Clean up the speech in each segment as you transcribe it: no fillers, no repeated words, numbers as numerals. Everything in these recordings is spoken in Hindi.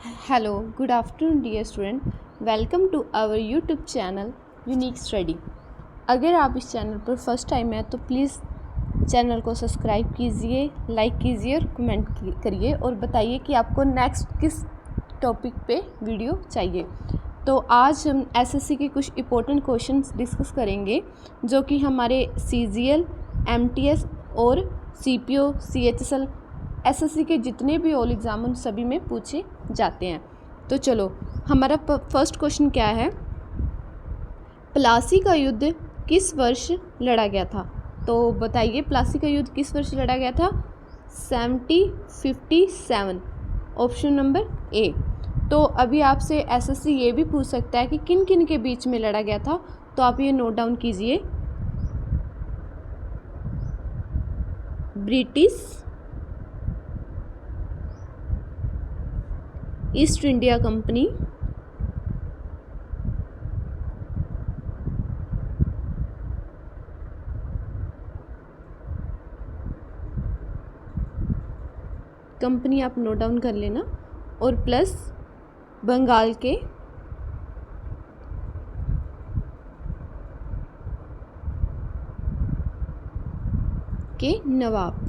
Hello, good afternoon dear student. Welcome to our YouTube channel Unique Study. अगर आप इस चैनल पर फर्स्ट टाइम हैं तो प्लीज़ चैनल को सब्सक्राइब कीजिए, लाइक कीजिए और कमेंट करिए और बताइए कि आपको नेक्स्ट किस टॉपिक पे वीडियो चाहिए। तो आज हम एसएससी के कुछ इम्पोर्टेंट क्वेश्चंस डिस्कस करेंगे जो कि हमारे सीजीएल, एमटीएस और सीपीओ, सीएचएसएल, एसएससी के जितने भी ऑल एग्ज़ाम उन सभी में पूछे जाते हैं। तो चलो, हमारा फर्स्ट क्वेश्चन क्या है, प्लासी का युद्ध किस वर्ष लड़ा गया था? तो बताइए प्लासी का युद्ध किस वर्ष लड़ा गया था? 1757, ऑप्शन नंबर ए। तो अभी आपसे एसएससी ये भी पूछ सकता है कि किन किन के बीच में लड़ा गया था, तो आप ये नोट डाउन कीजिए। ब्रिटिश ईस्ट इंडिया कंपनी, आप नोट डाउन कर लेना, और प्लस बंगाल के नवाब।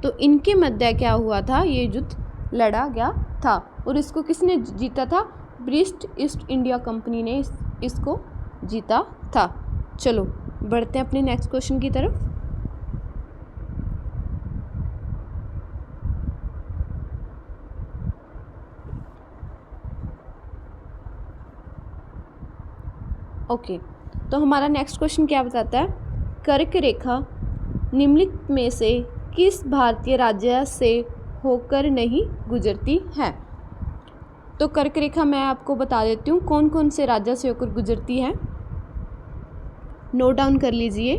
तो इनके मध्य क्या हुआ था, ये युद्ध लड़ा गया था और इसको किसने जीता था? ब्रिटिश ईस्ट इंडिया कंपनी ने इसको जीता था। चलो बढ़ते हैं अपने नेक्स्ट क्वेश्चन की तरफ। ओके, तो हमारा नेक्स्ट क्वेश्चन क्या बताता है, कर्क रेखा निम्नलिखित में से किस भारतीय राज्य से होकर नहीं गुजरती है? तो कर्क रेखा मैं आपको बता देती हूँ कौन कौन से राज्य से होकर गुजरती है। नोट डाउन कर लीजिए,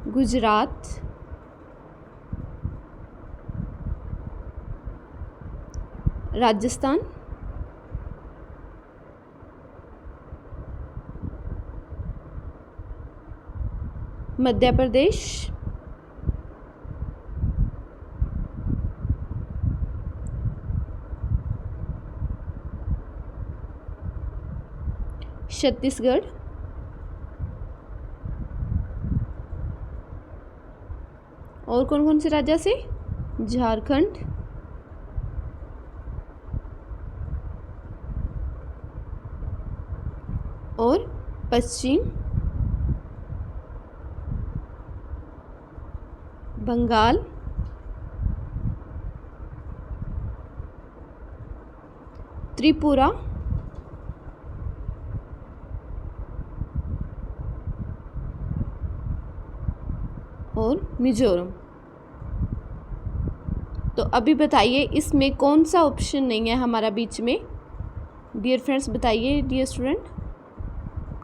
गुजरात, राजस्थान, मध्य प्रदेश, छत्तीसगढ़, और कौन कौन से राज्य से? झारखंड, और पश्चिम बंगाल, त्रिपुरा, और मिजोरम। तो अभी बताइए इसमें कौन सा ऑप्शन नहीं है हमारा बीच में? डियर फ्रेंड्स बताइए, डियर स्टूडेंट,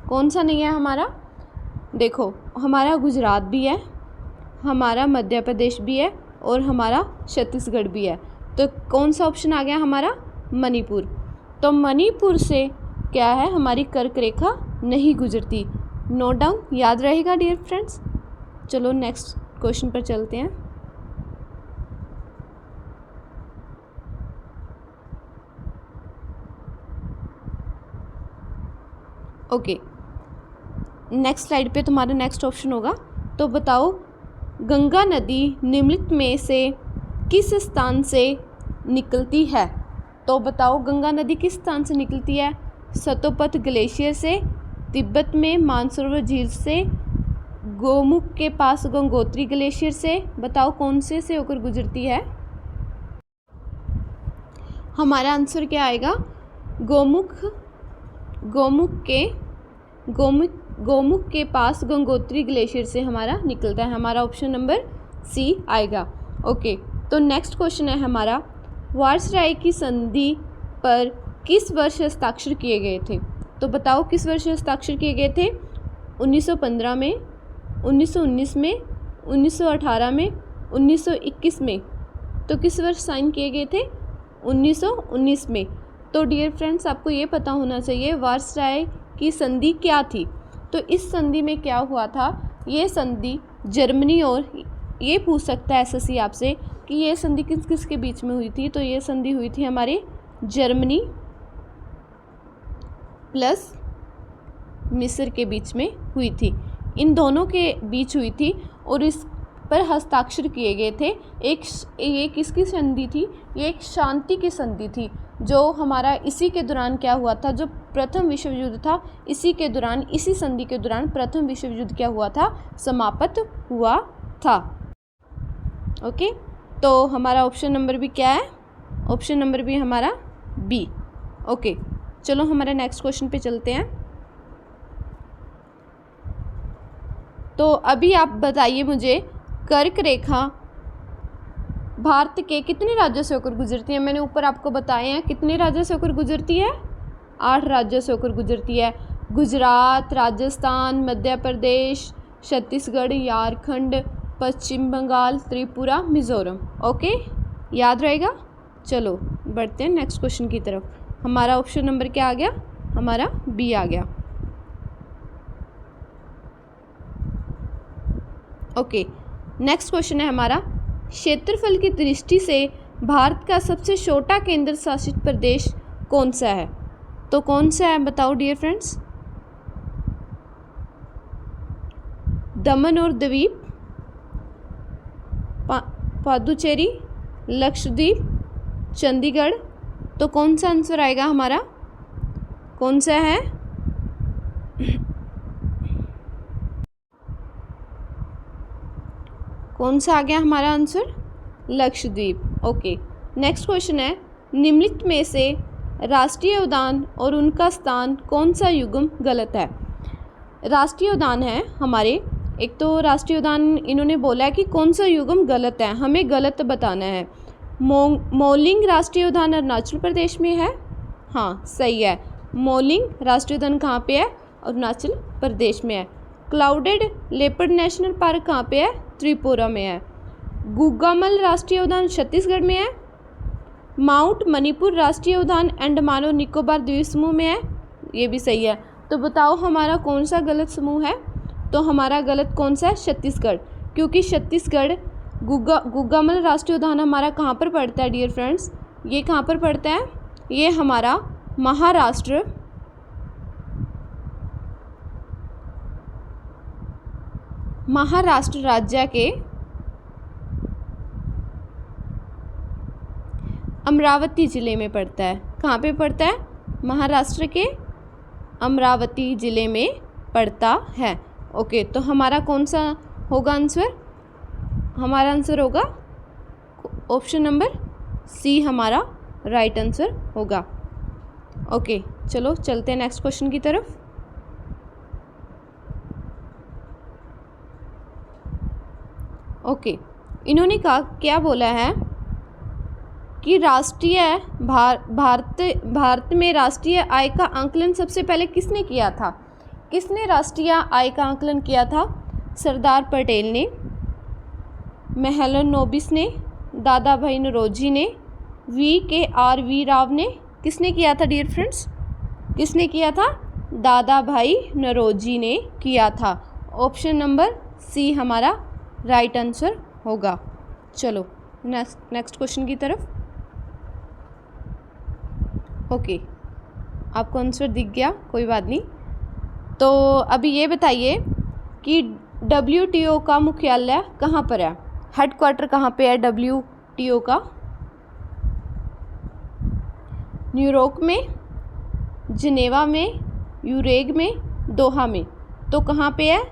कौन सा नहीं है हमारा? देखो, हमारा गुजरात भी है, हमारा मध्य प्रदेश भी है, और हमारा छत्तीसगढ़ भी है। तो कौन सा ऑप्शन आ गया हमारा? मणिपुर। तो मणिपुर से क्या है, हमारी कर्क रेखा नहीं गुजरती। नोट डाउन, याद रहेगा डियर फ्रेंड्स। चलो नेक्स्ट क्वेश्चन पर चलते हैं। ओके, नेक्स्ट स्लाइड पे तुम्हारा नेक्स्ट ऑप्शन होगा। तो बताओ, गंगा नदी निम्नलिखित में से किस स्थान से निकलती है? तो बताओ गंगा नदी किस स्थान से निकलती है? सतोपथ ग्लेशियर से, तिब्बत में मानसरोवर झील से, गोमुख के पास गंगोत्री ग्लेशियर से। बताओ कौन से होकर गुजरती है? हमारा आंसर क्या आएगा? गोमुख के पास गंगोत्री ग्लेशियर से हमारा निकलता है। हमारा ऑप्शन नंबर सी आएगा। ओके, तो नेक्स्ट क्वेश्चन है हमारा, वार्सराय की संधि पर किस वर्ष हस्ताक्षर किए गए थे? तो बताओ किस वर्ष हस्ताक्षर किए गए थे? 1915 में, 1919 में, 1918 में, 1921 में। तो किस वर्ष साइन किए गए थे? 1919 में। तो डियर फ्रेंड्स, आपको ये पता होना चाहिए वार्सराय की संधि क्या थी। तो इस संधि में क्या हुआ था, ये संधि जर्मनी, और ये पूछ सकता है एसएससी आपसे कि ये संधि किस किस के बीच में हुई थी। तो ये संधि हुई थी हमारे जर्मनी प्लस मिस्र के बीच में हुई थी। इन दोनों के बीच हुई थी और इस पर हस्ताक्षर किए गए थे। ये किसकी संधि थी? ये एक शांति की संधि थी, जो हमारा इसी के दौरान क्या हुआ था, जो प्रथम विश्व युद्ध था, इसी के दौरान, इसी संधि के दौरान प्रथम विश्व युद्ध क्या हुआ था? समाप्त हुआ था। ओके, तो हमारा ऑप्शन नंबर भी क्या है? ऑप्शन नंबर भी हमारा बी। ओके, चलो हमारे नेक्स्ट क्वेश्चन पे चलते हैं। तो अभी आप बताइए मुझे, कर्क रेखा भारत के कितने राज्यों से होकर गुजरती है? मैंने ऊपर आपको बताए हैं कितने राज्यों से होकर गुजरती है? 8 राज्यों से होकर गुजरती है। गुजरात, राजस्थान, मध्य प्रदेश, छत्तीसगढ़, झारखंड, पश्चिम बंगाल, त्रिपुरा, मिजोरम। ओके, याद रहेगा। चलो बढ़ते हैं नेक्स्ट क्वेश्चन की तरफ। हमारा ऑप्शन नंबर क्या आ गया? हमारा बी आ गया। ओके, नेक्स्ट क्वेश्चन है हमारा, क्षेत्रफल की दृष्टि से भारत का सबसे छोटा केंद्र शासित प्रदेश कौन सा है? तो कौन सा है बताओ डियर फ्रेंड्स? दमन और द्वीप, पुदुचेरी, लक्षद्वीप, चंडीगढ़। तो कौन सा आंसर आएगा हमारा? कौन सा है? कौन सा आ गया हमारा answer? Lakshadweep. Okay, next question है, निम्नलिखित में से राष्ट्रीय उद्यान और उनका स्थान कौन सा युग्म गलत है? राष्ट्रीय उद्यान है हमारे, एक तो राष्ट्रीय उद्यान इन्होंने बोला है कि कौन सा युग्म गलत है, हमें गलत बताना है। मोलिंग राष्ट्रीय उद्यान अरुणाचल प्रदेश में है। हाँ सही है, मोलिंग राष्ट्रीय उद्यान कहाँ पे है? अरुणाचल प्रदेश में है। क्लाउडेड लेपर्ड नेशनल पार्क कहाँ पे है? त्रिपुरा में है। गुगामल राष्ट्रीय उद्यान छत्तीसगढ़ में है। माउंट मणिपुर राष्ट्रीय उद्यान अंडमान और निकोबार द्वीप समूह में है। ये भी सही है। तो बताओ हमारा कौन सा गलत समूह है? तो हमारा गलत कौन सा है? छत्तीसगढ़, क्योंकि छत्तीसगढ़ गुगामल राष्ट्रीय उद्यान हमारा कहाँ पर पड़ता है डियर फ्रेंड्स? ये कहाँ पर पड़ता है? ये हमारा महाराष्ट्र राज्य के अमरावती ज़िले में पड़ता है। कहाँ पे पड़ता है? महाराष्ट्र के अमरावती ज़िले में पड़ता है। ओके, तो हमारा कौन सा होगा आंसर? हमारा आंसर होगा ऑप्शन नंबर सी, हमारा राइट आंसर होगा। ओके, चलो चलते हैं नेक्स्ट क्वेश्चन की तरफ। ओके, इन्होंने कहा, क्या बोला है कि भारत में राष्ट्रीय आय का आंकलन सबसे पहले किसने किया था? किसने राष्ट्रीय आय का आंकलन किया था? सरदार पटेल ने, महलनोबिस ने, दादा भाई नौरोजी ने, V.K.R. राव ने। किसने किया था डियर फ्रेंड्स? किसने किया था? दादा भाई नौरोजी ने किया था। ऑप्शन नंबर सी हमारा राइट आंसर होगा। चलो नेक्स्ट क्वेश्चन की तरफ। ओके, आपको आंसर दिख गया, कोई बात नहीं। तो अभी ये बताइए कि WTO का मुख्यालय कहाँ पर है? हेडक्वार्टर कहाँ पे है WTO का? न्यूयॉर्क में, जिनेवा में, यूरेग में, दोहा में। तो कहाँ पे है?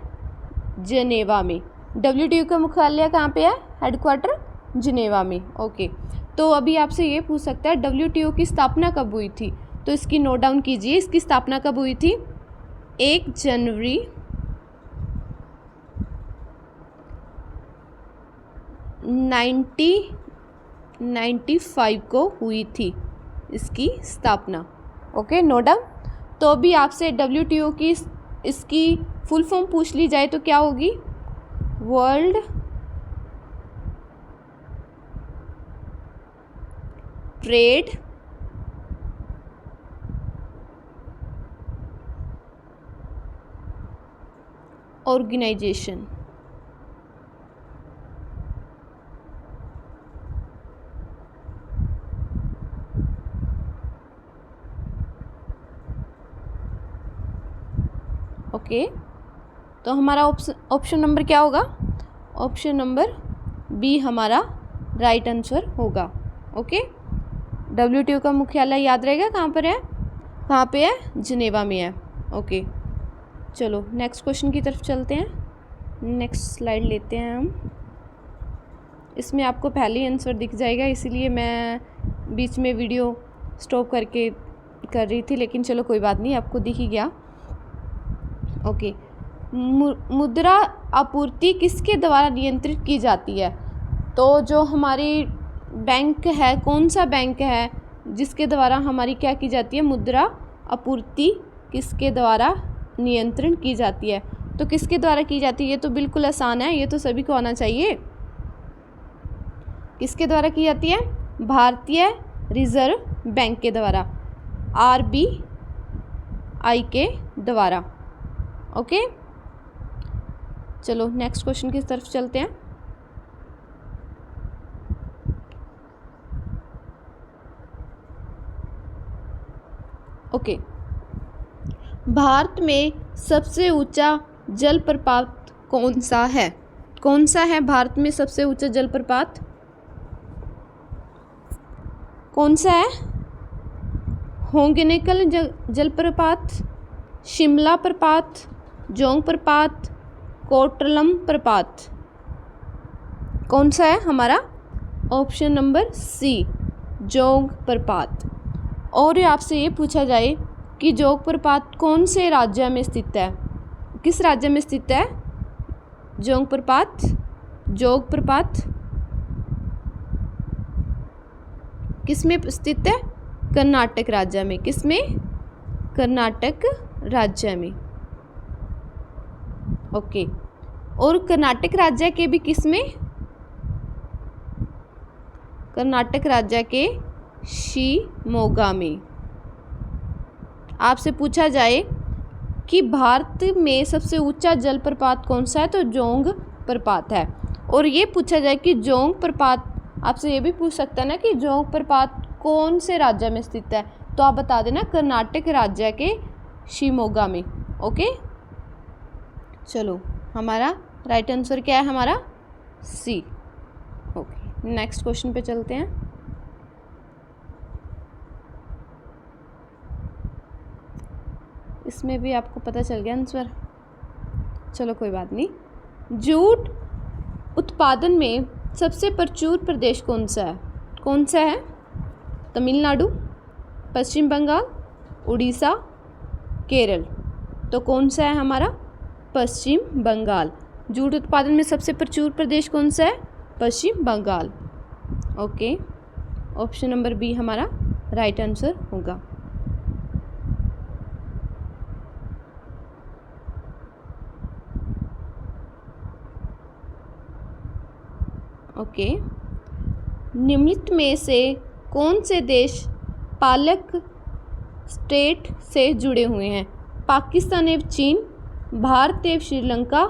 जिनेवा में। WTO का मुख्यालय कहाँ पे है? हेडक्वार्टर जिनेवा में। ओके, तो अभी आपसे ये पूछ सकता है WTO की स्थापना कब हुई थी? तो इसकी नोट डाउन कीजिए, इसकी स्थापना कब हुई थी? 1 जनवरी 1995 को हुई थी इसकी स्थापना। Okay, note down. तो अभी आपसे WTO की इसकी फुल फॉर्म पूछ ली जाए तो क्या होगी? World trade organisation. ओके, तो हमारा ऑप्शन नंबर क्या होगा? ऑप्शन नंबर बी हमारा राइट आंसर होगा। ओके, WTO का मुख्यालय याद रहेगा कहाँ पर है? कहाँ पे है? जिनेवा में है। ओके, चलो नेक्स्ट क्वेश्चन की तरफ चलते हैं। नेक्स्ट स्लाइड लेते हैं हम। इसमें आपको पहले ही आंसर दिख जाएगा, इसीलिए मैं बीच में वीडियो स्टॉप करके कर रही थी, लेकिन चलो कोई बात नहीं, आपको दिख ही गया। ओके, मुद्रा आपूर्ति किसके द्वारा नियंत्रित की जाती है? तो जो हमारी बैंक है, कौन सा बैंक है जिसके द्वारा हमारी क्या की जाती है? मुद्रा आपूर्ति किसके द्वारा नियंत्रण की जाती है? तो किसके द्वारा की जाती है? ये तो बिल्कुल आसान है, ये तो सभी को आना चाहिए। किसके द्वारा की जाती है? भारतीय रिजर्व बैंक के द्वारा, RBI के द्वारा। ओके, चलो नेक्स्ट क्वेश्चन की तरफ चलते हैं। ओके, भारत में सबसे ऊंचा जलप्रपात कौन सा है? कौन सा है भारत में सबसे ऊंचा जलप्रपात? कौन सा है? होगनेकल जलप्रपात, शिमला प्रपात, जोंग प्रपात, कोटरलम प्रपात, कौन सा है हमारा? ऑप्शन नंबर सी, जोंग प्रपात। और आपसे ये पूछा जाए कि जोग प्रपात कौन से राज्य में स्थित है? किस राज्य में स्थित है जोग प्रपात? जोग प्रपात किस में स्थित है? कर्नाटक राज्य में। किस में? कर्नाटक राज्य में। ओके, और कर्नाटक राज्य के भी किस में? कर्नाटक राज्य के शिमोगा में। आपसे पूछा जाए कि भारत में सबसे ऊंचा जलप्रपात कौन सा है, तो जोंग प्रपात है। और ये पूछा जाए कि जोंग प्रपात, आपसे ये भी पूछ सकता है ना कि जोंग प्रपात कौन से राज्य में स्थित है, तो आप बता देना कर्नाटक राज्य के शिमोगा में। ओके, चलो हमारा राइट आंसर क्या है? हमारा सी। ओके, नेक्स्ट क्वेश्चन पे चलते हैं। इसमें भी आपको पता चल गया आंसर, चलो कोई बात नहीं। जूट उत्पादन में सबसे प्रचुर प्रदेश कौन सा है? कौन सा है? तमिलनाडु, पश्चिम बंगाल, उड़ीसा, केरल। तो कौन सा है हमारा? पश्चिम बंगाल। जूट उत्पादन में सबसे प्रचुर प्रदेश कौन सा है? Paschim Bengal. Okay, option number B हमारा राइट आंसर होगा। ओके, निम्नलिखित में से कौन से देश पालक स्टेट से जुड़े हुए हैं? पाकिस्तान एवं चीन, भारत एवं श्रीलंका,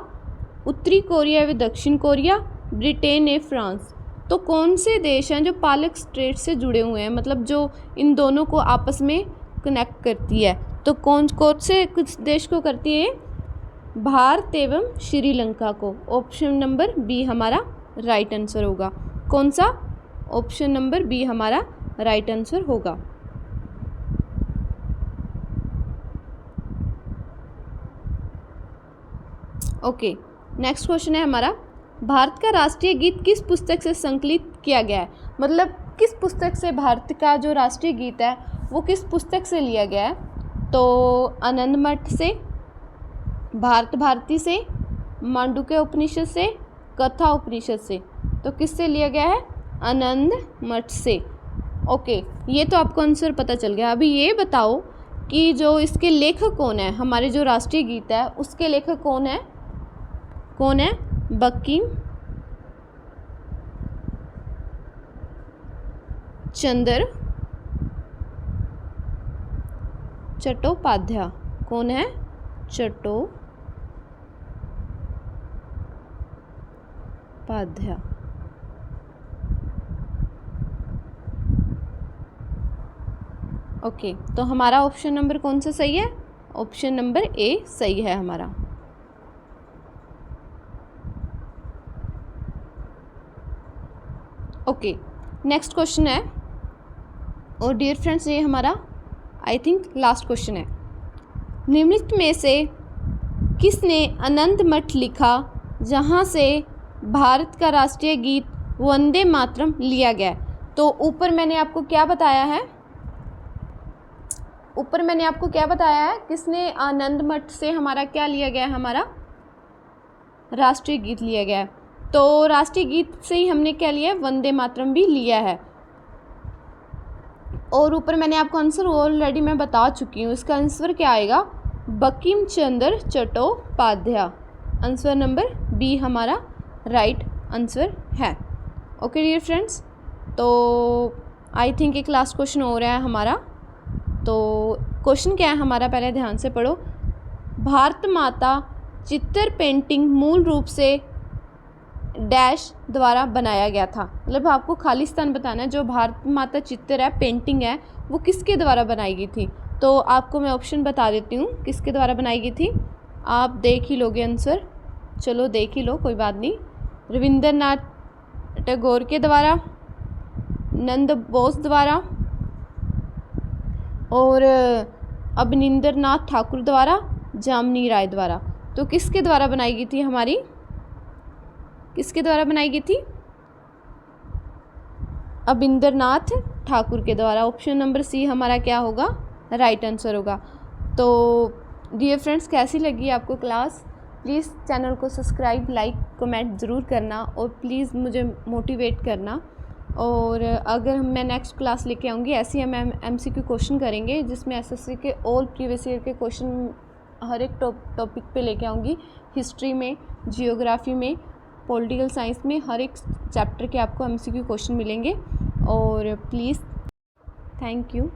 उत्तरी कोरिया एवं दक्षिण कोरिया, ब्रिटेन एवं फ्रांस। तो कौन से देश हैं जो पालक स्टेट से जुड़े हुए हैं, मतलब जो इन दोनों को आपस में कनेक्ट करती है? तो कौन से कुछ देश को करती है? भारत एवं श्रीलंका को। ऑप्शन नंबर बी हमारा राइट आंसर होगा। कौन सा? ऑप्शन नंबर बी हमारा राइट आंसर होगा। ओके, नेक्स्ट क्वेश्चन है हमारा, भारत का राष्ट्रीय गीत किस पुस्तक से संकलित किया गया है? मतलब किस पुस्तक से भारत का जो राष्ट्रीय गीत है वो किस पुस्तक से लिया गया है? तो आनंद मठ से, भारत भारती से, मांडुक्य उपनिषद से, कथा उपनिषद से। तो किससे लिया गया है? आनंद मठ से। ओके, ये तो आपको आंसर पता चल गया। अभी ये बताओ कि जो इसके लेखक कौन है, हमारे जो राष्ट्रीय गीत है उसके लेखक कौन है? कौन है? बंकिम चंद्र चट्टोपाध्याय। कौन है? चट्टोपाध्याय। ओके, तो हमारा ऑप्शन नंबर कौन सा सही है? ऑप्शन नंबर ए सही है हमारा। ओके, नेक्स्ट क्वेश्चन है, और डियर फ्रेंड्स ये हमारा आई थिंक लास्ट क्वेश्चन है। निम्नलिखित में से किसने आनंद मठ लिखा जहाँ से भारत का राष्ट्रीय गीत वंदे मातरम लिया गया है? तो ऊपर मैंने आपको क्या बताया है, किसने आनंद मठ से हमारा क्या लिया गया है, हमारा राष्ट्रीय गीत लिया गया है। तो राष्ट्रीय गीत से ही हमने क्या लिया है, वंदे मातरम भी लिया है। और ऊपर मैंने आपको आंसर ऑलरेडी मैं बता चुकी हूँ, इसका आंसर क्या आएगा, Bankim Chandra Chattopadhyay. Answer number B हमारा राइट आंसर है। ओके डियर फ्रेंड्स, तो आई थिंक एक लास्ट क्वेश्चन हो रहा है हमारा। तो क्वेश्चन क्या है हमारा, पहले ध्यान से पढ़ो। भारत माता चित्र पेंटिंग मूल रूप से डैश द्वारा बनाया गया था। मतलब आपको खालिस्तान बताना है, जो भारत माता चित्र है, पेंटिंग है, वो किसके द्वारा बनाई गई थी। तो आपको मैं ऑप्शन बता देती हूँ किसके द्वारा बनाई गई थी, आप देख ही लोगे आंसर। चलो देख ही लो, कोई बात नहीं। रविंद्रनाथ टैगोर के द्वारा, नंद बोस द्वारा, और अवनींद्रनाथ ठाकुर द्वारा, जामनी राय द्वारा। तो किसके द्वारा बनाई गई थी हमारी, किसके द्वारा बनाई गई थी, अवनींद्रनाथ ठाकुर के द्वारा। ऑप्शन नंबर सी हमारा क्या होगा, राइट आंसर होगा। तो डियर फ्रेंड्स, कैसी लगी आपको क्लास? प्लीज़ चैनल को सब्सक्राइब, लाइक, कमेंट ज़रूर करना, और प्लीज़ मुझे मोटिवेट करना। और अगर मैं नेक्स्ट क्लास लेके आऊँगी, ऐसे ही हम MCQ क्वेश्चन करेंगे, जिसमें SSC के ऑल प्रीवियस ईयर के क्वेश्चन हर एक टॉपिक पे लेके आऊँगी। हिस्ट्री में, जियोग्राफी में, पॉलिटिकल साइंस में, हर एक चैप्टर के आपको MCQ क्वेश्चन मिलेंगे। और प्लीज़, थैंक यू।